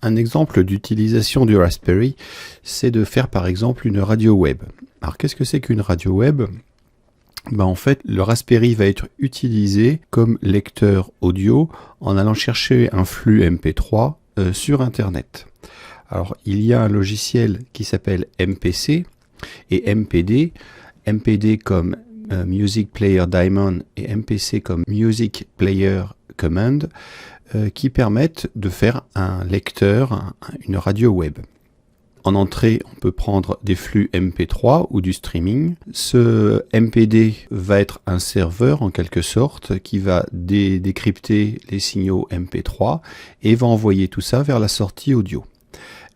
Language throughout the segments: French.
Un exemple d'utilisation du Raspberry, c'est de faire par exemple une radio web. Alors qu'est-ce que c'est qu'une radio web? En fait, le Raspberry va être utilisé comme lecteur audio en allant chercher un flux MP3 sur Internet. Alors, il y a un logiciel qui s'appelle MPC et MPD. MPD comme Music Player Daemon et MPC comme Music Player Command qui permettent de faire un lecteur, une radio web. En entrée, on peut prendre des flux MP3 ou du streaming. Ce MPD va être un serveur en quelque sorte qui va décrypter les signaux MP3 et va envoyer tout ça vers la sortie audio.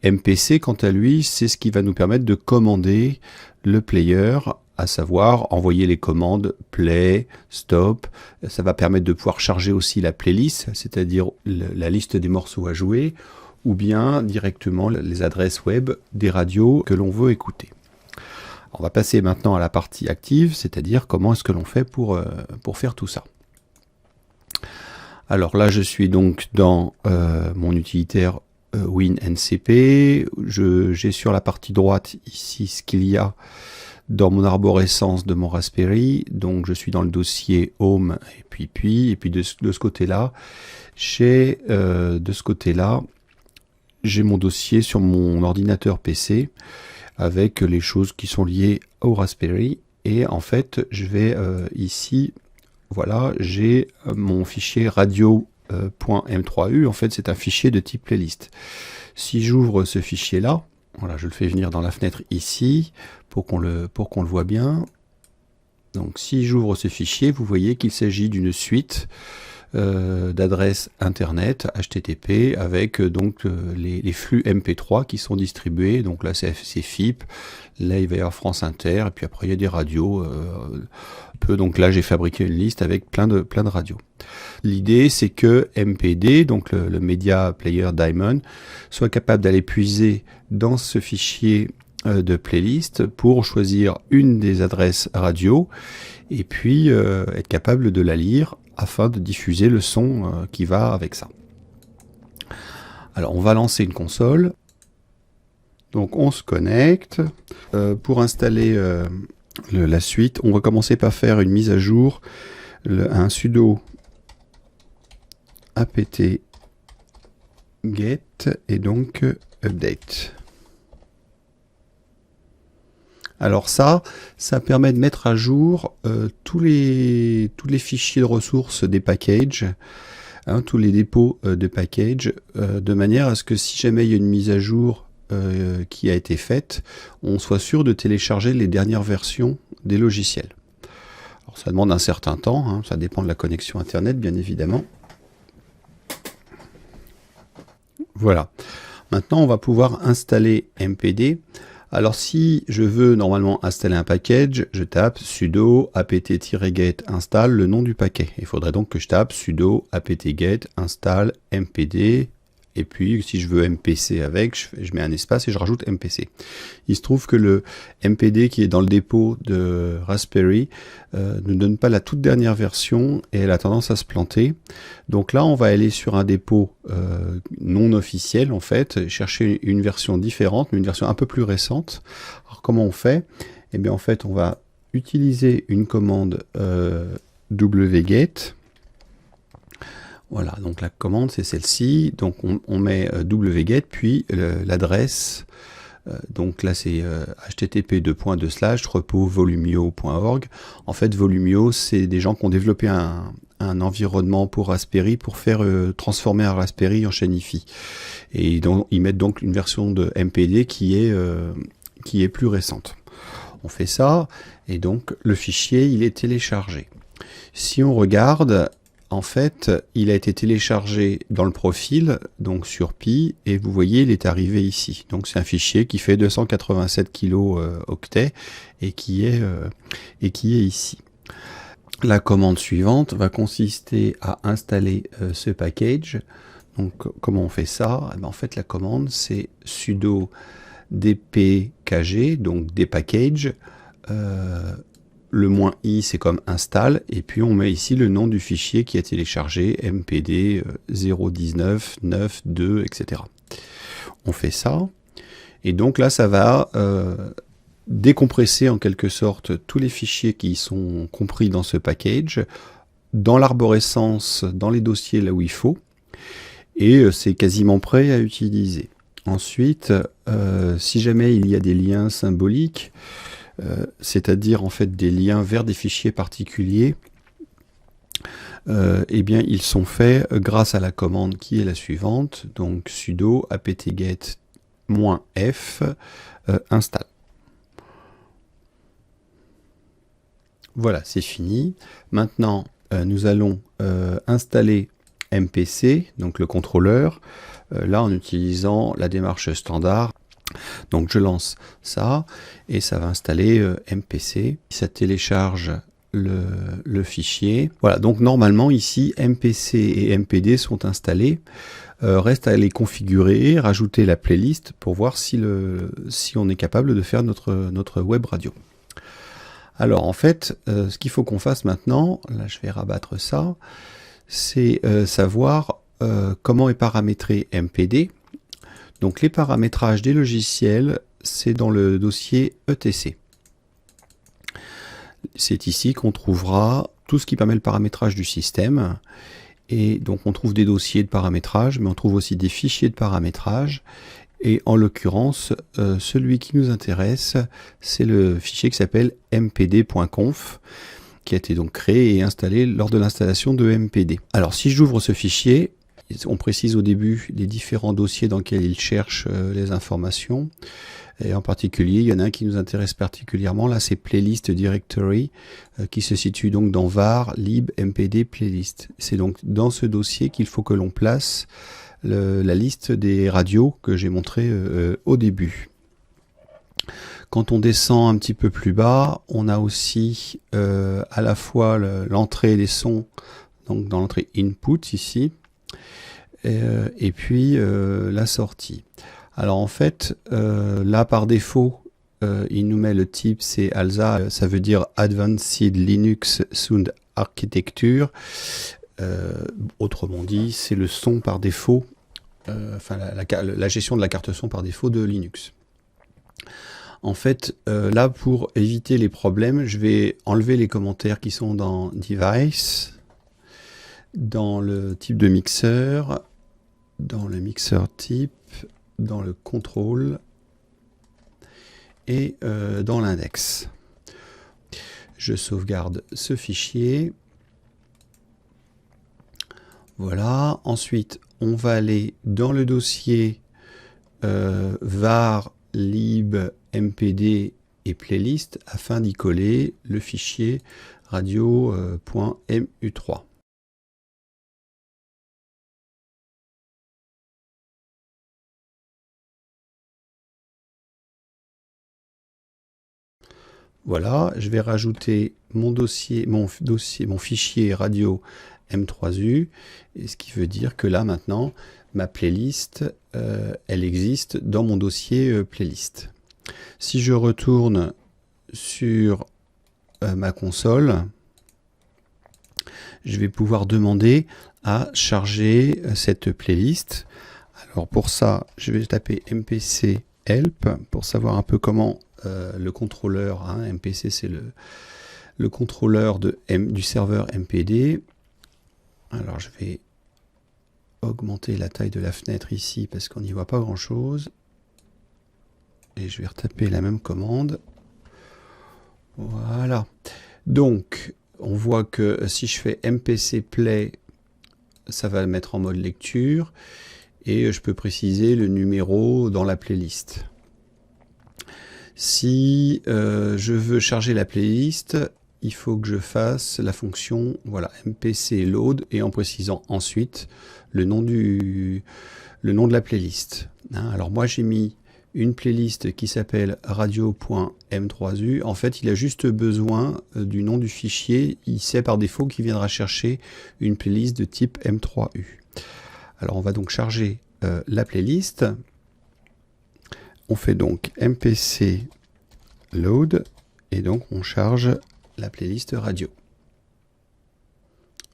MPC, quant à lui, c'est ce qui va nous permettre de commander le player, à savoir envoyer les commandes play, stop. Ça va permettre de pouvoir charger aussi la playlist, c'est-à-dire la liste des morceaux à jouer, ou bien directement les adresses web des radios que l'on veut écouter. On va passer maintenant à la partie active, c'est-à-dire comment est-ce que l'on fait pour faire tout ça. Alors là, je suis donc dans mon utilitaire WinNCP. J'ai sur la partie droite ici ce qu'il y a dans mon arborescence de mon Raspberry. Donc je suis dans le dossier Home et puis de ce côté-là, j'ai mon dossier sur mon ordinateur PC avec les choses qui sont liées au Raspberry. Et en fait, je vais ici, voilà, j'ai mon fichier radio.m3u. En fait, c'est un fichier de type playlist. Si j'ouvre ce fichier-là, voilà, je le fais venir dans la fenêtre ici pour qu'on le voit bien. Donc, si j'ouvre ce fichier, vous voyez qu'il s'agit d'une suite d'adresses internet HTTP avec les flux MP3 qui sont distribués. Donc là c'est FIP, là il va y avoir France Inter et puis après il y a des radios donc là j'ai fabriqué une liste avec plein de radios. L'idée c'est que MPD, donc le Media Player Daemon, soit capable d'aller puiser dans ce fichier de playlist pour choisir une des adresses radio et puis être capable de la lire afin de diffuser le son qui va avec ça. Alors on va lancer une console. Donc on se connecte. Pour installer la suite, on va commencer par faire une mise à jour, un sudo apt get et donc update. Alors ça permet de mettre à jour tous les fichiers de ressources des packages, tous les dépôts de packages, de manière à ce que si jamais il y a une mise à jour qui a été faite, on soit sûr de télécharger les dernières versions des logiciels. Alors ça demande un certain temps, ça dépend de la connexion Internet bien évidemment. Voilà. Maintenant on va pouvoir installer MPD. Alors si je veux normalement installer un package, je tape sudo apt-get install le nom du paquet. Il faudrait donc que je tape sudo apt-get install mpd et puis si je veux MPC avec, je mets un espace et je rajoute MPC. Il se trouve que le MPD qui est dans le dépôt de Raspberry ne donne pas la toute dernière version et elle a tendance à se planter. Donc là on va aller sur un dépôt non officiel en fait, chercher une version différente, mais une version un peu plus récente. Alors comment on fait? Eh bien en fait on va utiliser une commande wget. Voilà, donc la commande c'est celle-ci, donc on met wget puis l'adresse, donc là c'est http://repo volumio.org. En fait Volumio c'est des gens qui ont développé un environnement pour Raspberry pour faire transformer un Raspberry en Shanifi. Et ils mettent donc une version de MPD qui est plus récente. On fait ça et donc le fichier il est téléchargé. Si on regarde, en fait, il a été téléchargé dans le profil, donc sur Pi, et vous voyez, il est arrivé ici. Donc c'est un fichier qui fait 287 kilo-octets et qui est ici. La commande suivante va consister à installer ce package. Donc comment on fait ça? En fait, la commande c'est sudo dpkg, donc dpackage. Le -i c'est comme install et puis on met ici le nom du fichier qui est téléchargé mpd 01992 etc. on fait ça. Et donc là, ça va décompresser en quelque sorte tous les fichiers qui sont compris dans ce package, dans l'arborescence, dans les dossiers là où il faut. Et c'est quasiment prêt à utiliser. Ensuite, si jamais il y a des liens symboliques, c'est-à-dire en fait des liens vers des fichiers particuliers, eh bien ils sont faits grâce à la commande qui est la suivante, donc sudo apt-get -f install. Voilà, c'est fini. Maintenant, nous allons installer MPC, donc le contrôleur, là en utilisant la démarche standard. Donc je lance ça et ça va installer MPC. Ça télécharge le fichier. Voilà, donc normalement ici MPC et MPD sont installés. Reste à les configurer, rajouter la playlist pour voir si on est capable de faire notre web radio. Alors en fait, ce qu'il faut qu'on fasse maintenant, là je vais rabattre ça, c'est savoir comment est paramétré MPD. Donc les paramétrages des logiciels, c'est dans le dossier etc. C'est ici qu'on trouvera tout ce qui permet le paramétrage du système. Et donc on trouve des dossiers de paramétrage, mais on trouve aussi des fichiers de paramétrage. Et en l'occurrence, celui qui nous intéresse, c'est le fichier qui s'appelle mpd.conf, qui a été donc créé et installé lors de l'installation de MPD. Alors si j'ouvre ce fichier, on précise au début les différents dossiers dans lesquels il cherche les informations. Et en particulier, il y en a un qui nous intéresse particulièrement, là c'est Playlist Directory, qui se situe donc dans var, lib, mpd, playlist. C'est donc dans ce dossier qu'il faut que l'on place la liste des radios que j'ai montré au début. Quand on descend un petit peu plus bas, on a aussi à la fois l'entrée des sons, donc dans l'entrée input ici, et puis la sortie. Alors en fait, là par défaut, il nous met le type, c'est ALSA, ça veut dire Advanced Linux Sound Architecture. Autrement dit, c'est le son par défaut, enfin la gestion de la carte son par défaut de Linux. En fait, là pour éviter les problèmes, je vais enlever les commentaires qui sont dans Device, dans le type de mixeur, dans le mixeur type, dans le contrôle et dans l'index. Je sauvegarde ce fichier. Voilà. Ensuite, on va aller dans le dossier var, lib, mpd et playlist afin d'y coller le fichier radio.mu3. Voilà, je vais rajouter mon fichier radio M3U, et ce qui veut dire que là maintenant, ma playlist, elle existe dans mon dossier playlist. Si je retourne sur ma console, je vais pouvoir demander à charger cette playlist. Alors pour ça, je vais taper mpc help pour savoir un peu comment le contrôleur, hein, MPC c'est le contrôleur du serveur MPD. Alors je vais augmenter la taille de la fenêtre ici parce qu'on n'y voit pas grand chose. Et je vais retaper la même commande. Voilà. Donc on voit que si je fais MPC play, ça va le mettre en mode lecture. Et je peux préciser le numéro dans la playlist. Si je veux charger la playlist, il faut que je fasse la fonction voilà, mpc load et en précisant ensuite le nom de la playlist. Hein, alors moi j'ai mis une playlist qui s'appelle radio.m3u. En fait, il a juste besoin du nom du fichier. Il sait par défaut qu'il viendra chercher une playlist de type M3U. Alors on va donc charger la playlist. On fait donc mpc load et donc on charge la playlist radio.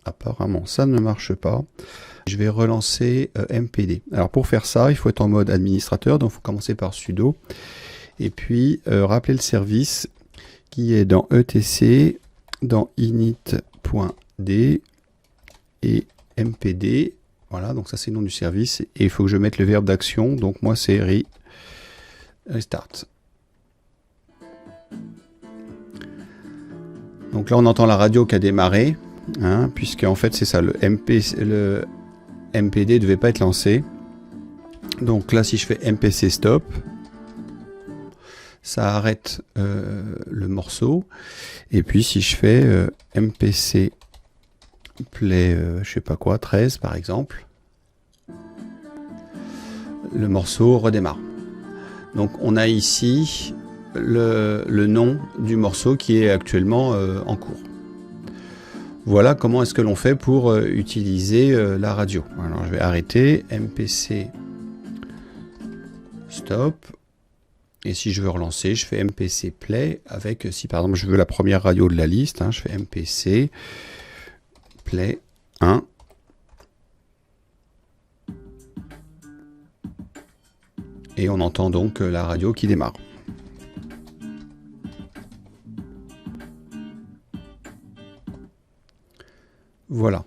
apparemment ça ne marche pas. Je vais relancer MPD. Alors pour faire ça, il faut être en mode administrateur, donc il faut commencer par sudo. Et puis rappeler le service qui est dans etc, dans init.d et MPD. Voilà, donc ça c'est le nom du service. Et il faut que je mette le verbe d'action. Donc moi c'est restart. Donc là on entend la radio qui a démarré, hein, puisque en fait c'est ça, le MPD ne devait pas être lancé. Donc là si je fais MPC stop, ça arrête le morceau. Et puis si je fais MPC play, je sais pas quoi, 13 par exemple, le morceau redémarre. Donc on a ici le nom du morceau qui est actuellement en cours. Voilà comment est-ce que l'on fait pour utiliser la radio. Alors je vais arrêter, MPC stop, et si je veux relancer, je fais MPC play avec, si par exemple je veux la première radio de la liste, hein, je fais MPC play 1. Et on entend donc la radio qui démarre. Voilà.